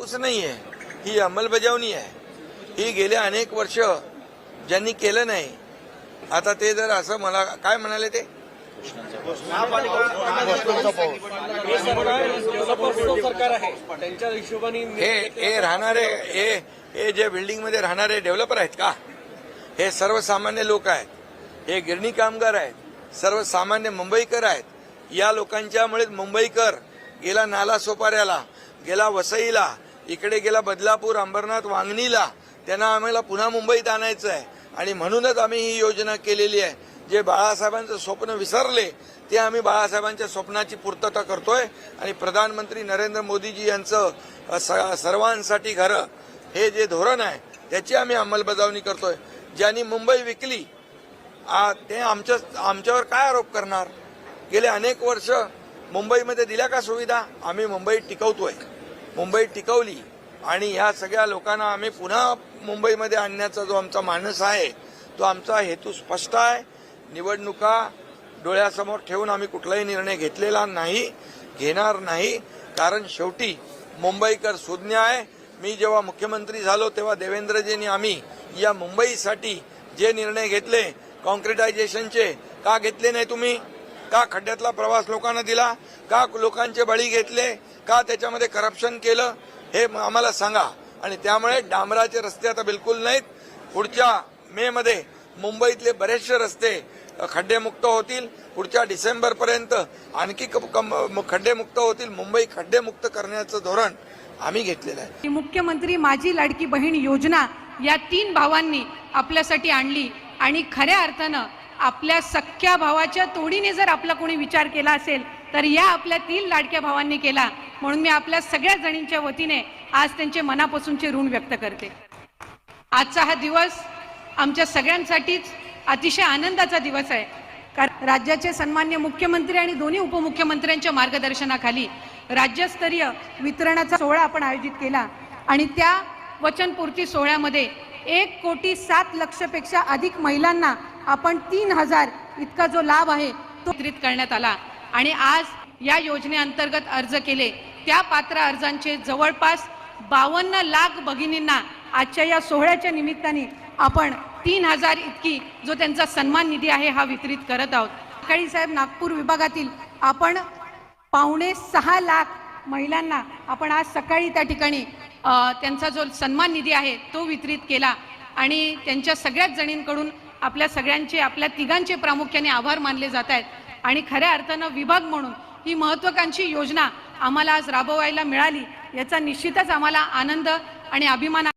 Announce नाही आहे, ही अंमलबजावणी आहे. ही गेल्या अनेक वर्ष ज्यांनी केलं नाही, आता ते जर असं मला काय म्हणाले ते हे राहणारे हे जे बिल्डिंग मध्ये राहणारे डेव्हलपर आहेत का? हे सर्वसामान्य लोक आहेत, हे गिरणी कामगार आहेत, सर्वसामान्य मुंबईकर आहेत. या लोकांच्यामुळे मुंबईकर गेला नालासोपाऱ्याला, गेला वसईला, इकडे गेला बदलापूर, अंबरनाथ, वांगणीला. त्यांना आम्हाला पुन्हा मुंबईत आणायचं आहे आणि म्हणूनच आम्ही ही योजना केलेली आहे. जे बाळासाहेबांचं स्वप्न विसरले ते आम्ही बाळासाहेबांच्या स्वप्नाची पूर्तता करतोय आणि प्रधानमंत्री नरेंद्र मोदीजी यांचं सर्वांसाठी घरं हे जे धोरण आहे त्याची आम्ही अंमलबजावणी करतोय. ज्यांनी मुंबई विकली ते आमच्यावर काय आरोप करणार? गेले अनेक वर्ष मुंबईमध्ये दिल्या का सुविधा? आम्ही मुंबई टिकवतोय, मुंबई टिकवली आणि ह्या सगळ्या लोकांना आम्ही पुन्हा मुंबईमध्ये आणण्याचा जो आमचा मानस आहे तो आमचा हेतू स्पष्ट आहे. निवडणुका डोळ्यासमोर ठेवून आम्ही कुठलाही निर्णय घेतलेला नाही, घेणार नाही. कारण शेवटी मुंबईकर सुज्ञ आहे. मी जेव्हा मुख्यमंत्री झालो तेव्हा देवेंद्रजींनी आम्ही या मुंबईसाठी जे निर्णय घेतले कॉन्क्रिटायझेशनचे, का घेतले नाही तुम्ही? का खड्ड्यातला प्रवास लोकांना दिला? का लोकांचे बळी घेतले? का त्याच्यामध्ये करप्शन केलं? हे आम्हाला सांगा. आणि त्यामुळे डांबराचे रस्ते आता बिलकुल नाहीत. पुढच्या मे मध्ये मुंबईतले बरेचसे रस्ते खड्डेमुक्त होतील. पुढच्या डिसेंबरपर्यंत आणखी खड्डेमुक्त होतील. मुंबई खड्डेमुक्त करण्याचं धोरण आम्ही घेतलेलं आहे. मुख्यमंत्री माझी लाडकी बहीण योजना या 3 भावांनी आपल्यासाठी आणली आणि खऱ्या अर्थानं आपल्या सख्या भावाच्या तोडीने जर आपला कोणी विचार केला असेल तर या आपल्या 3 लाडक्या भावांनी केला. म्हणून मी आपल्या सगळ्या जणींच्या वतीने आज त्यांचे मनापासूनचे ऋण व्यक्त करते. आजचा हा दिवस आमच्या सगळ्यांसाठीच अतिशय आनंदाचा दिवस आहे. कारण राज्याचे सन्मान्य मुख्यमंत्री आणि दोन्ही उपमुख्यमंत्र्यांच्या मार्गदर्शनाखाली राज्यस्तरीय वितरणाचा सोहळा आपण आयोजित केला आणि त्या वचनपूर्ती सोहळ्यामध्ये 1,07,00,000 पेक्षा अधिक महिलांना आपण 3,000 इतका जो लाभ आहे तो वितरित करण्यात आला. आणि आज या योजनेअंतर्गत अर्ज केले त्या पात्र अर्जांचे जवळपास 52 लाख भगिनींना आजच्या या सोहळ्याच्या निमित्ताने आपण 3,000 इतकी जो त्यांचा सन्मान निधी आहे हा वितरित करत आहोत. सकाळी साहेब नागपूर विभागातील आपण 5.25 लाख महिलांना आपण आज सकाळी त्या ठिकाणी त्यांचा जो सन्मान निधी आहे तो वितरित केला आणि त्यांच्या सगळ्याच जणींकडून आपल्या सगळ्यांचे, आपल्या तिघांचे प्रामुख्याने आभार मानले जात आहेत. आणि खऱ्या अर्थानं विभाग म्हणून ही महत्त्वाकांक्षी योजना आम्हाला आज राबवायला मिळाली याचा निश्चितच आम्हाला आनंद आणि अभिमान